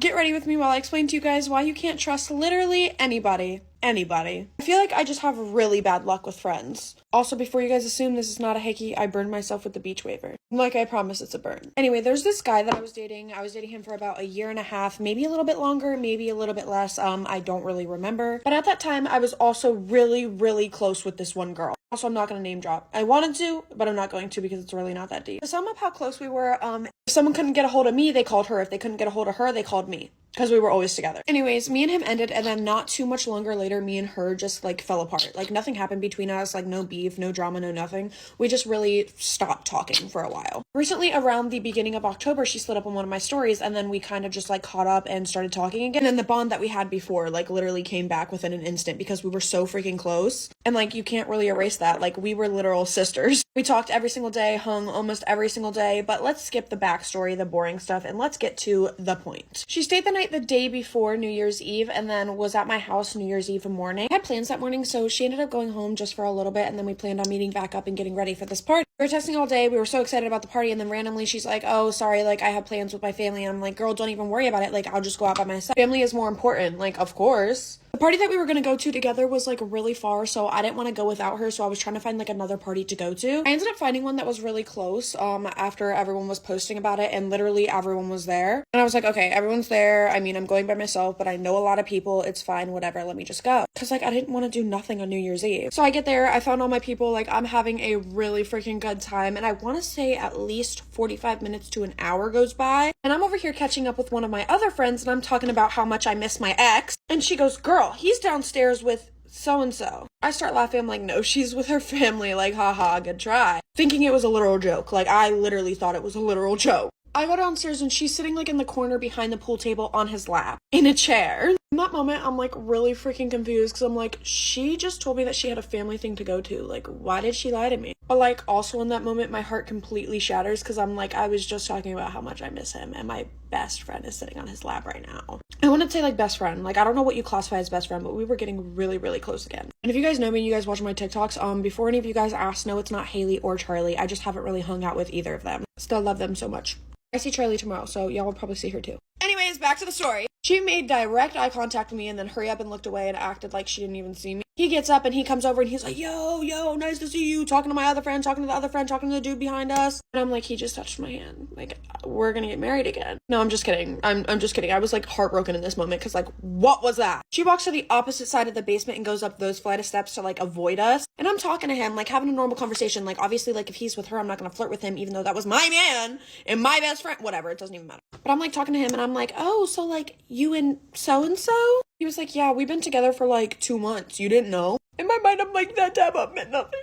get ready with me while I explain to you guys why you can't trust literally anybody. I feel like I just have really bad luck with friends. Also, before you guys assume this is not a hickey, I burned myself with the beach waiver. Like, I promise it's a burn. Anyway, there's this guy that I was dating. I was dating him for about 1.5 years, maybe a little bit longer, maybe a little bit less. I don't really remember. But at that time, I was also really, really close with this one girl. Also, I'm not going to name drop. I wanted to, but I'm not going to because it's really not that deep. To sum up how close we were, if someone couldn't get a hold of me, they called her. If they couldn't get a hold of her, they called me. Because we were always together. Anyways, me and him ended, and then not too much longer later, me and her just, like, fell apart. Like, nothing happened between us, like, no beef, no drama, no nothing. We just really stopped talking for a while. Recently, around the beginning of October, she slid up on one of my stories, and then we kind of just, like, caught up and started talking again. And then the bond that we had before, like, literally came back within an instant because we were so freaking close. And, like, you can't really erase that. Like, we were literal sisters. We talked every single day, hung almost every single day, but let's skip the backstory, the boring stuff, and let's get to the point. She stayed the night the day before New Year's Eve and then was at my house New Year's Eve morning. I had plans that morning, so she ended up going home just for a little bit, and then we planned on meeting back up and getting ready for this party. We were texting all day. We were so excited about the party, and then randomly she's like, oh, sorry, like, I have plans with my family. And I'm like, girl, don't even worry about it. Like, I'll just go out by myself. Family is more important. Like, of course. The party that we were going to go to together was, like, really far, so I didn't want to go without her, so I was trying to find, like, another party to go to. I ended up finding one that was really close, after everyone was posting about it, and literally everyone was there. And I was like, okay, everyone's there. I mean, I'm going by myself, but I know a lot of people. It's fine, whatever, let me just go. Because, like, I didn't want to do nothing on New Year's Eve. So I get there, I found all my people, like, I'm having a really freaking good time, and I want to say at least 45 minutes to an hour goes by, and I'm over here catching up with one of my other friends, and I'm talking about how much I miss my ex, and she goes, girl, he's downstairs with so-and-so. I start laughing. I'm like, no, she's with her family. Like, haha, good try. Thinking it was a literal joke. Like, I literally thought it was a literal joke. I go downstairs and she's sitting, like, in the corner behind the pool table on his lap in a chair. In that moment, I'm, like, really freaking confused because I'm like, she just told me that she had a family thing to go to. Like, why did she lie to me? But, like, also in that moment, my heart completely shatters because I'm like, I was just talking about how much I miss him, and my best friend is sitting on his lap right now. I wouldn't say, like, best friend. Like, I don't know what you classify as best friend, but we were getting really, really close again. And if you guys know me and you guys watch my TikToks, before any of you guys ask, no, it's not Haley or Charlie. I just haven't really hung out with either of them. Still love them so much. I see Charlie tomorrow, so y'all will probably see her too. Anyways, back to the story. She made direct eye contact with me and then hurry up and looked away and acted like she didn't even see me. He gets up and he comes over and he's like, yo, nice to see you. Talking to my other friend, talking to the other friend, talking to the dude behind us. And I'm like, he just touched my hand. Like, we're gonna get married again. No, I'm just kidding. I'm just kidding. I was, like, heartbroken in this moment because, like, what was that? She walks to the opposite side of the basement and goes up those flight of steps to, like, avoid us. And I'm talking to him, like, having a normal conversation. Like, obviously, like, if he's with her, I'm not gonna flirt with him, even though that was my man and my best friend. Whatever, it doesn't even matter. But I'm, like, talking to him and I'm like, oh, so, like, you and so-and-so? He was like, yeah, we've been together for, like, 2 months. You didn't know? In my mind, I'm like, that dab up meant nothing.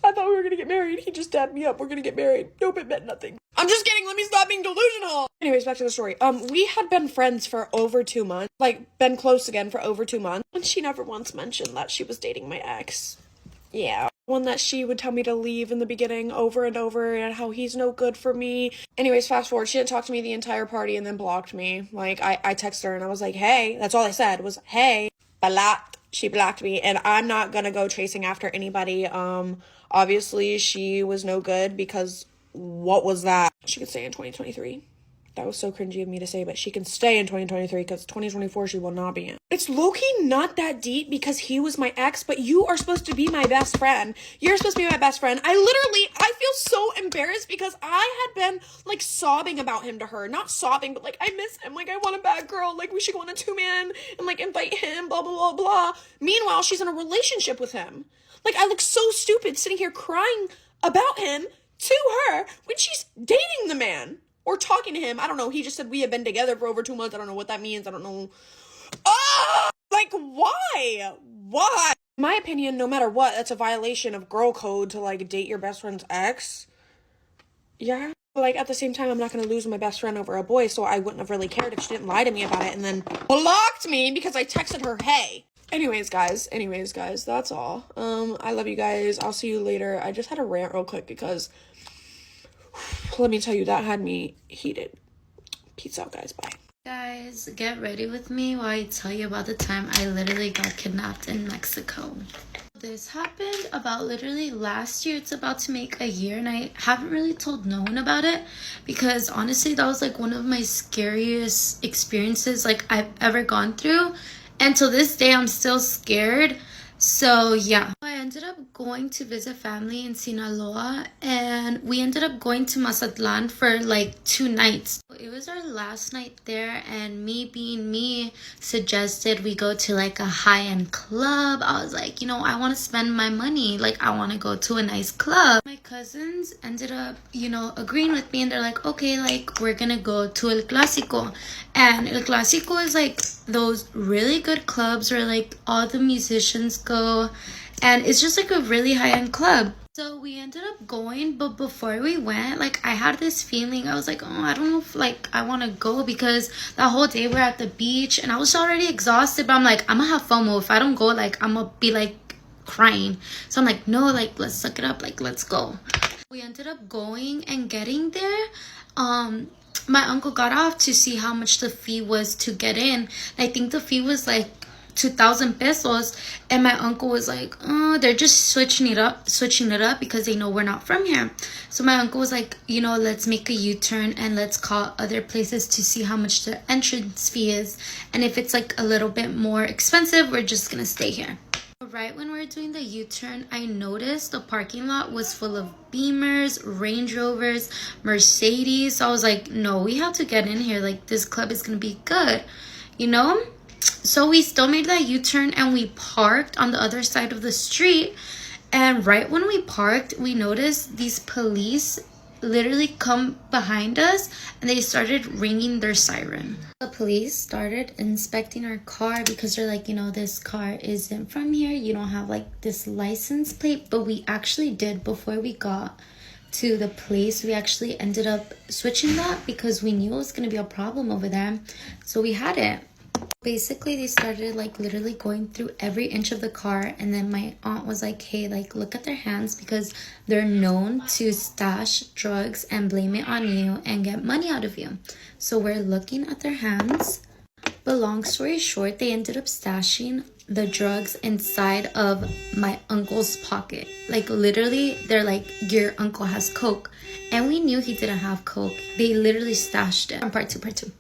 I thought we were gonna get married. He just dabbed me up. We're gonna get married. Nope, it meant nothing. I'm just kidding. Let me stop being delusional. Anyways, back to the story. We had been friends for over 2 months. Like, been close again for over 2 months. And she never once mentioned that she was dating my ex. Yeah. One that she would tell me to leave in the beginning over and over and how he's no good for me. Anyways, fast forward. She didn't talk to me the entire party and then blocked me. Like, I texted her and I was like, hey. That's all I said was, hey. Blocked. She blocked me, and I'm not gonna go chasing after anybody. Obviously, she was no good because what was that? She could stay in 2023. That was so cringy of me to say, but she can stay in 2023 because 2024 she will not be in. It's low-key not that deep because he was my ex, but you are supposed to be my best friend. You're supposed to be my best friend. I feel so embarrassed because I had been, like, sobbing about him to her. Not sobbing, but, like, I miss him. Like, I want a bad girl. Like, we should go on a 2-man and, like, invite him, blah, blah, blah, blah. Meanwhile, she's in a relationship with him. Like, I look so stupid sitting here crying about him to her when she's dating the man. Or talking to him. I don't know. He just said we have been together for over 2 months. I don't know what that means. I don't know. Oh! Like, why? Why? In my opinion, no matter what, that's a violation of girl code to, like, date your best friend's ex. Yeah. Like, at the same time, I'm not going to lose my best friend over a boy, so I wouldn't have really cared if she didn't lie to me about it and then blocked me because I texted her, hey. Anyways, guys, that's all. I love you guys. I'll see you later. I just had to rant real quick because... let me tell you, that had me heated. Peace out, guys. Bye. Guys, get ready with me while I tell you about the time I literally got kidnapped in Mexico. this happened about literally last year. It's about to make a year, and I haven't really told no one about it because honestly that was like one of my scariest experiences like I've ever gone through, and till this day I'm still scared. So yeah, I ended up going to visit family in Sinaloa, and we ended up going to Mazatlan for like 2 nights. It was our last night there, and me being me suggested we go to like a high-end club. I was like, I want to spend my money, like I want to go to a nice club. My cousins ended up agreeing with me, and they're like, okay, like we're gonna go to El Clásico. And El Clásico is like those really good clubs where like all the musicians go, and it's just like a really high-end club. So we ended up going, but before we went, like I had this feeling. I was like, oh, I don't know if like I want to go, because that whole day we're at the beach and I was already exhausted, but I'm like, I'm gonna have FOMO. If I don't go, like I'm gonna be like crying. So I'm like, no, like let's suck it up, like let's go. We ended up going, and getting there, my uncle got off to see how much the fee was to get in. I think the fee was like 2,000 pesos, and my uncle was like, oh, they're just switching it up because they know we're not from here. So my uncle was like, let's make a U-turn and let's call other places to see how much the entrance fee is, and if it's like a little bit more expensive, we're just gonna stay here. Right when we were doing the U-turn, I noticed the parking lot was full of Beamers, Range Rovers, Mercedes. So I was like, no, we have to get in here. Like, this club is gonna be good, So we still made that U-turn, and we parked on the other side of the street. And right when we parked, we noticed these police literally come behind us, and they started ringing their siren. The police started inspecting our car because they're like, this car isn't from here. You don't have like this license plate. But we actually did. Before we got to the place, we actually ended up switching that because we knew it was going to be a problem over there. So we had it. Basically, they started like literally going through every inch of the car, and then my aunt was like, hey, like look at their hands, because they're known to stash drugs and blame it on you and get money out of you. So we're looking at their hands, but long story short, they ended up stashing the drugs inside of my uncle's pocket. Like literally, they're like, your uncle has coke, and we knew he didn't have coke. They literally stashed it. Part two.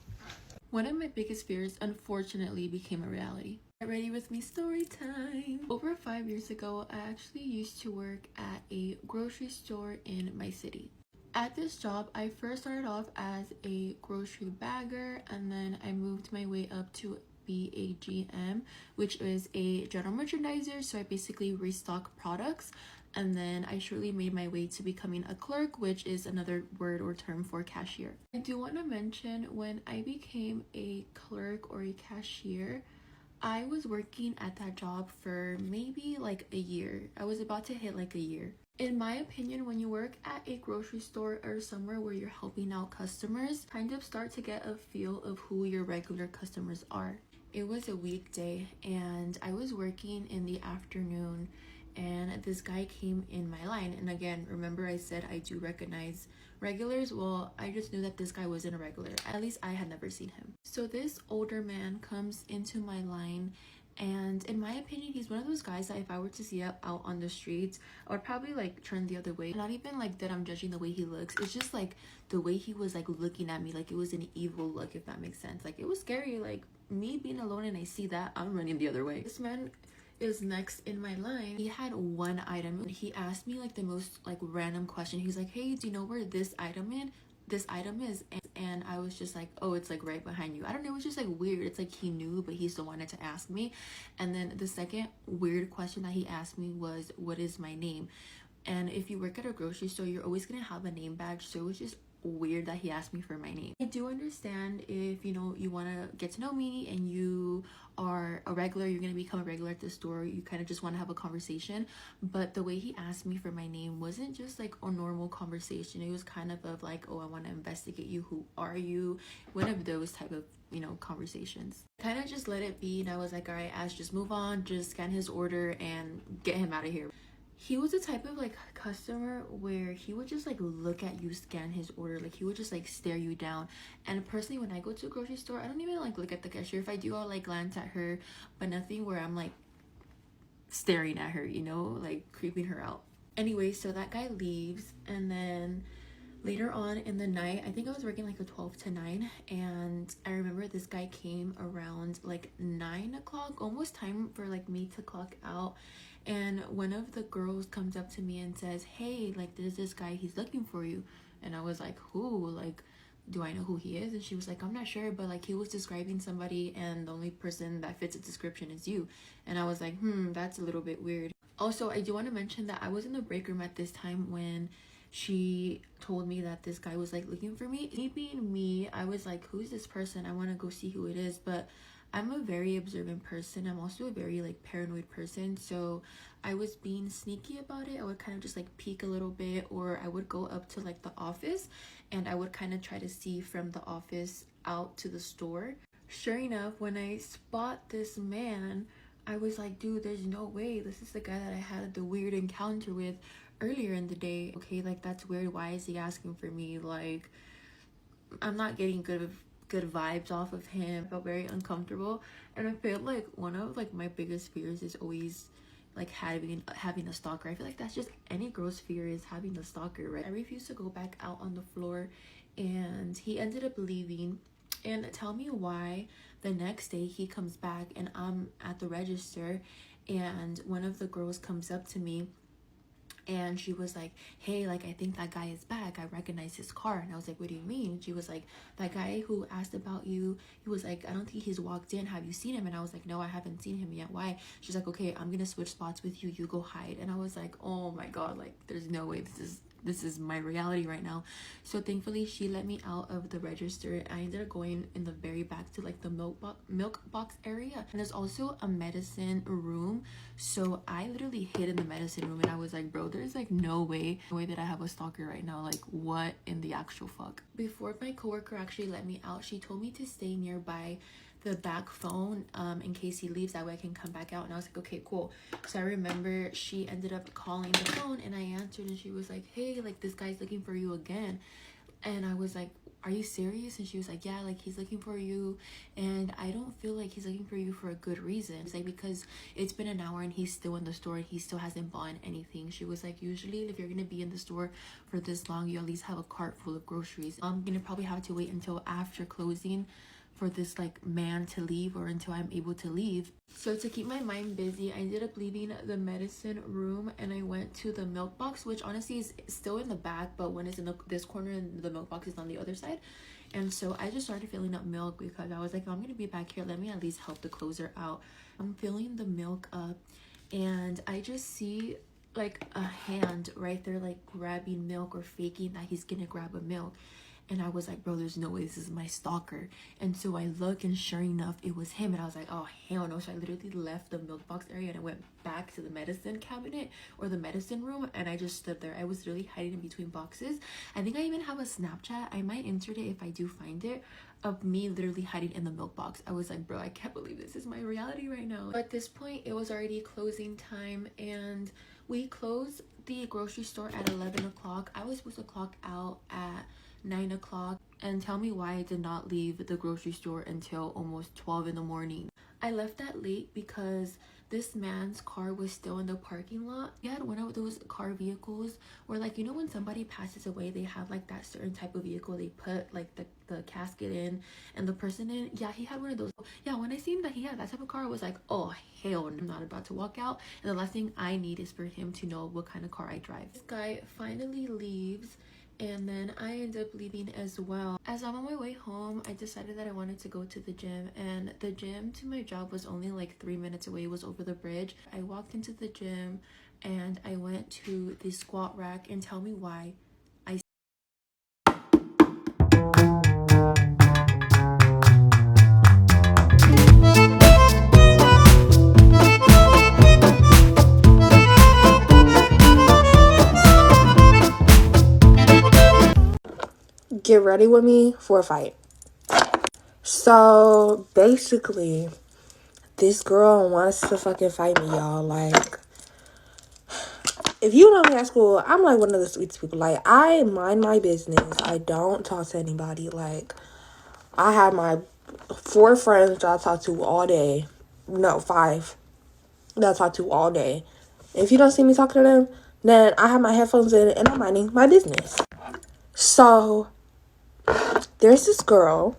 One of my biggest fears, unfortunately, became a reality. Get ready with me, story time. Over 5 years ago, I actually used to work at a grocery store in my city. At this job, I first started off as a grocery bagger, and then I moved my way up to be a GM, which is a general merchandiser. So I basically restock products. And then I shortly made my way to becoming a clerk, which is another word or term for cashier. I do want to mention, when I became a clerk or a cashier, I was working at that job for maybe like a year. I was about to hit like a year. In my opinion, when you work at a grocery store or somewhere where you're helping out customers, kind of start to get a feel of who your regular customers are. It was a weekday, and I was working in the afternoon, and this guy came in my line. And again, remember I said I do recognize regulars? Well, I just knew that this guy wasn't a regular. At least I had never seen him. So this older man comes into my line, and in my opinion, he's one of those guys that if I were to see out on the streets, I would probably like turn the other way. Not even like that I'm judging the way he looks. It's just like the way he was like looking at me, like it was an evil look, if that makes sense. Like it was scary. Like me being alone and I see that, I'm running the other way. This man is next in my line. He had one item. He asked me like the most like random question. He's like, hey, do you know where this item is? And I was just like, oh, it's like right behind you. I don't know, it was just like weird. It's like he knew, but he still wanted to ask me. And then the second weird question that he asked me was, what is my name? And if you work at a grocery store, you're always gonna have a name badge. So it was just weird that he asked me for my name. I do understand if you want to get to know me and you are a regular, you're going to become a regular at the store, you kind of just want to have a conversation. But the way he asked me for my name wasn't just like a normal conversation. It was kind of like, oh, I want to investigate you, who are you, one of those type of conversations. Kind of just let it be, and I was like, all right, Ash, just move on, just scan his order and get him out of here. He was the type of like customer where he would just like look at you, scan his order, like he would just like stare you down. And personally, when I go to a grocery store, I don't even like look at the cashier. If I do, I'll like glance at her, but nothing where I'm like staring at her, you know, like creeping her out. Anyway, so that guy leaves, and then later on in the night, I think I was working like a 12 to 9, and I remember this guy came around like 9 o'clock, almost time for like me to clock out. And one of the girls comes up to me and says, hey, like, there's this guy, he's looking for you. And I was like, who? Like, do I know who he is? And she was like, I'm not sure, but like he was describing somebody, and the only person that fits the description is you. And I was like, that's a little bit weird. Also, I do want to mention that I was in the break room at this time when she told me that this guy was like looking for me. Me being me, I was like, who's this person? I want to go see who it is. But I'm a very observant person. I'm also a very like paranoid person, so I was being sneaky about it. I would kind of just like peek a little bit, or I would go up to like the office and I would kind of try to see from the office out to the store. Sure enough, when I spot this man, I was like, dude, there's no way this is the guy that I had the weird encounter with earlier in the day. Okay, like that's weird. Why is he asking for me? Like, I'm not getting good vibes off of him. I felt very uncomfortable, and I feel like one of like my biggest fears is always like having a stalker. I feel like that's just any girl's fear, is having a stalker, right? I refused to go back out on the floor, and he ended up leaving. And tell me why the next day he comes back and I'm at the register, and one of the girls comes up to me and she was like, hey, like, I think that guy is back. I recognize his car. And I was like, what do you mean? And she was like, that guy who asked about you, he was like, I don't think he's walked in. Have you seen him? And I was like, no, I haven't seen him yet. Why? She's like, okay, I'm gonna switch spots with you. You go hide. And I was like, oh my God, like, there's no way this is my reality right now. So thankfully she let me out of the register. I ended up going in the very back to like the milk box area, and there's also a medicine room. So I literally hid in the medicine room, and I was like, bro, there's like no way that I have a stalker right now. Like, what in the actual fuck? Before my coworker actually let me out, she told me to stay nearby the back phone in case he leaves, that way I can come back out. And I was like, okay, cool. So I remember she ended up calling the phone, and I answered, and she was like, hey, like, this guy's looking for you again. And I was like, are you serious? And she was like, yeah, like, he's looking for you, and I don't feel like he's looking for you for a good reason. It's like, because it's been an hour and he's still in the store and he still hasn't bought anything. She was like, usually if you're gonna be in the store for this long, you at least have a cart full of groceries. I'm gonna probably have to wait until after closing for this like man to leave, or until I'm able to leave. So to keep my mind busy, I ended up leaving the medicine room and I went to the milk box, which honestly is still in the back, but when it's in this corner and the milk box is on the other side. And so I just started filling up milk because I was like, oh, I'm gonna be back here, let me at least help the closer out. I'm filling the milk up, and I just see like a hand right there, like grabbing milk or faking that he's gonna grab a milk. And I was like, bro, there's no way this is my stalker. And so I look, and sure enough, it was him. And I was like, oh, hell no. So I literally left the milk box area and I went back to the medicine cabinet or the medicine room. And I just stood there. I was literally hiding in between boxes. I think I even have a Snapchat. I might insert it if I do find it, of me literally hiding in the milk box. I was like, bro, I can't believe this is my reality right now. But at this point, it was already closing time, and we closed the grocery store at 11 o'clock. I was supposed to clock out at 9 o'clock, and tell me why I did not leave the grocery store until almost 12 in the morning. I left that late because this man's car was still in the parking lot. He had one of those car vehicles where, like, you know, when somebody passes away, they have like that certain type of vehicle they put like the casket in and the person in. Yeah, he had one of those. Yeah, when I seen that he had that type of car, I was like, oh hell, I'm not about to walk out, and the last thing I need is for him to know what kind of car I drive. This guy finally leaves, and then I end up leaving as well. As I'm on my way home, I decided that I wanted to go to the gym, and the gym to my job was only like 3 minutes away. It was over the bridge. I walked into the gym and I went to the squat rack, and tell me why. Get ready with me for a fight. So basically, this girl wants to fucking fight me, y'all. Like, if you know me at school, I'm like one of the sweetest people. Like, I mind my business. I don't talk to anybody. Like, I have my 4 friends that I talk to all day. No, 5. that I talk to all day. If you don't see me talking to them, then I have my headphones in and I'm minding my business. So there's this girl,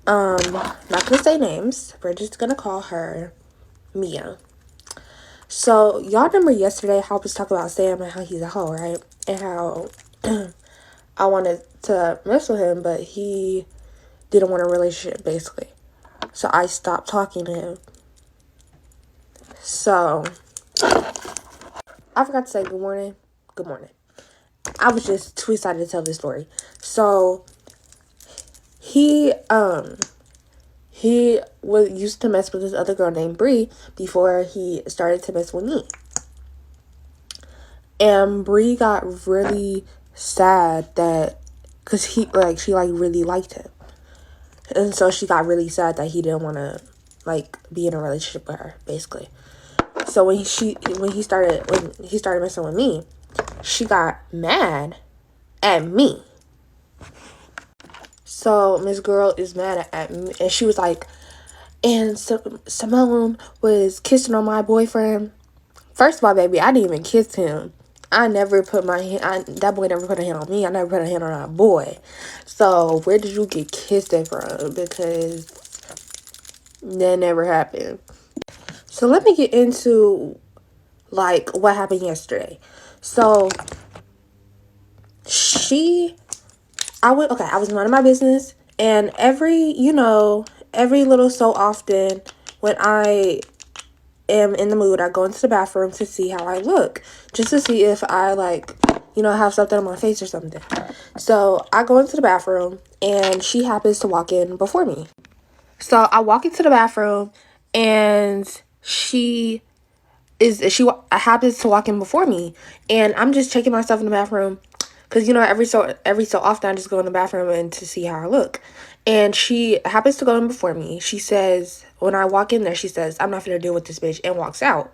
not gonna say names, we're just gonna call her Mia. So y'all remember yesterday how I was talking about Sam and how he's a hoe, right? And how I wanted to mess with him, but he didn't want a relationship, basically. So I stopped talking to him. So I forgot to say good morning. Good morning. I was just too excited to tell this story. So he was used to mess with this other girl named Bree before he started to mess with me. And Bree got really sad that, cause she really liked him, and so she got really sad that he didn't want to be in a relationship with her, basically. So when he started messing with me, she got mad at me. So Miss Girl is mad at me, and she was like, and Simone was kissing on my boyfriend. First of all, baby, I didn't even kiss him. I never put my hand, that boy never put a hand on me. I never put a hand on that boy. So where did you get kissed at from? Because that never happened. So let me get into what happened yesterday. So I was minding my business, and every little so often when I am in the mood, I go into the bathroom to see how I look, just to see if I have something on my face or something. So I go into the bathroom, and she happens to walk in before me. So I walk into the bathroom, and she happens to walk in before me, and I'm just checking myself in the bathroom, because every so often I just go in the bathroom and to see how I look. And she happens to go in before me. She says, when I walk in there, she says, "I'm not gonna deal with this bitch," and walks out.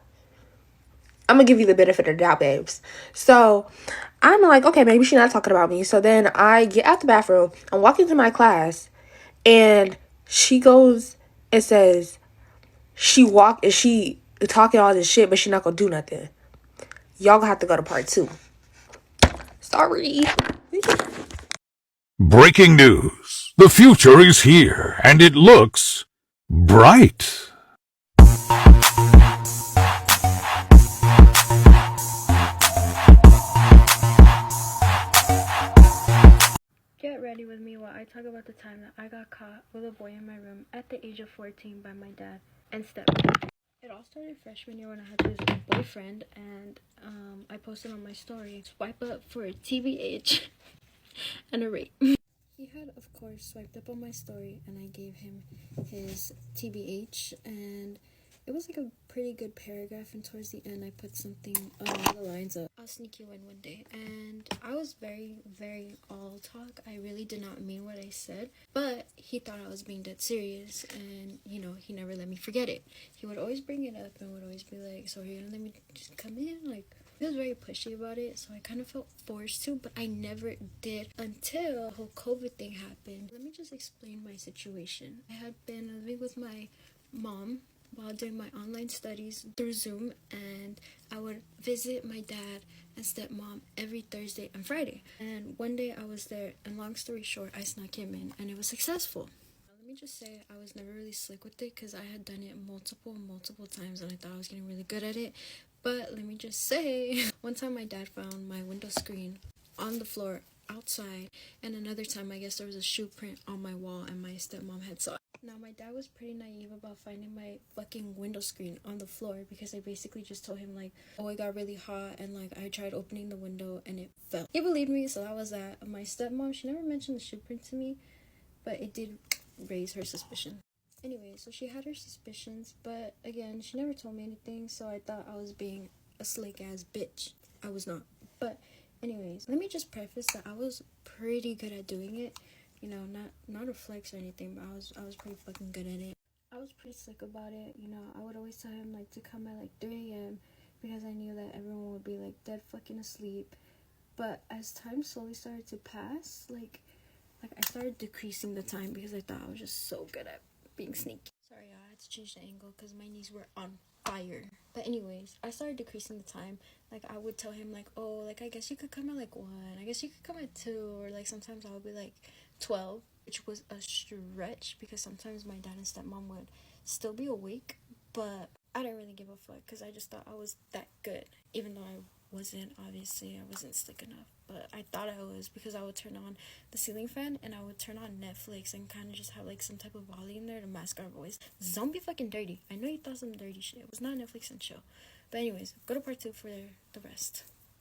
I'm gonna give you the benefit of the doubt, babes. So I'm like, okay, maybe she's not talking about me. So then I get out the bathroom, I'm walking to my class, and she goes and says, she talking all this shit, but she not gonna do nothing. Y'all gonna have to go to part 2. Sorry. Breaking news. The future is here, and it looks bright. Get ready with me while I talk about the time that I got caught with a boy in my room at the age of 14 by my dad and stepmom. It all started freshman year when I had this boyfriend, and I posted on my story, "Swipe up for a TBH and a rape." He had, of course, swiped up on my story, and I gave him his TBH, and it was like a pretty good paragraph, and towards the end I put something along the lines of, "I'll sneak you in one day." And I was very, very all talk. I really did not mean what I said, but he thought I was being dead serious, and he never let me forget it. He would always bring it up and would always be like, "So are you gonna let me just come in?" He was very pushy about it, so I kind of felt forced to, but I never did until the whole COVID thing happened. Let me just explain my situation. I had been living with my mom while doing my online studies through Zoom, and I would visit my dad and stepmom every Thursday and Friday. And one day I was there, and long story short, I snuck him in, and it was successful. Let me just say I was never really slick with it, because I had done it multiple times, and I thought I was getting really good at it. But let me just say, one time my dad found my window screen on the floor outside, and another time I guess there was a shoe print on my wall, and my stepmom had saw it. Now my dad was pretty naive about finding my fucking window screen on the floor, because I basically just told him oh, it got really hot, and I tried opening the window and it fell. He believed me, so that was that. My stepmom, she never mentioned the shoe print to me, but it did raise her suspicion. Anyway, so she had her suspicions, but again, she never told me anything, so I thought I was being a slick ass bitch. I was not. But anyways, let me just preface that I was pretty good at doing it. Not a flex or anything, but I was pretty fucking good at it. I was pretty slick about it. I would always tell him to come at 3 a.m. because I knew that everyone would be dead fucking asleep. But as time slowly started to pass, I started decreasing the time, because I thought I was just so good at being sneaky. Sorry, had to change the angle because my knees were on fire. But anyways, I started decreasing the time. Like, I would tell him, like, oh, like, I guess you could come at, like, 1. I guess you could come at 2. Or, like, sometimes I would be, like, 12, which was a stretch because sometimes my dad and stepmom would still be awake. But I didn't really give a fuck because I just thought I was that good. Even though I wasn't, obviously. I wasn't slick enough. But I thought I was because I would turn on the ceiling fan and I would turn on Netflix and kind of just have, like, some type of volume there to mask our voice. Zombie fucking dirty. I know you thought some dirty shit. It was not a Netflix and chill. But anyways, go to part 2 for the rest.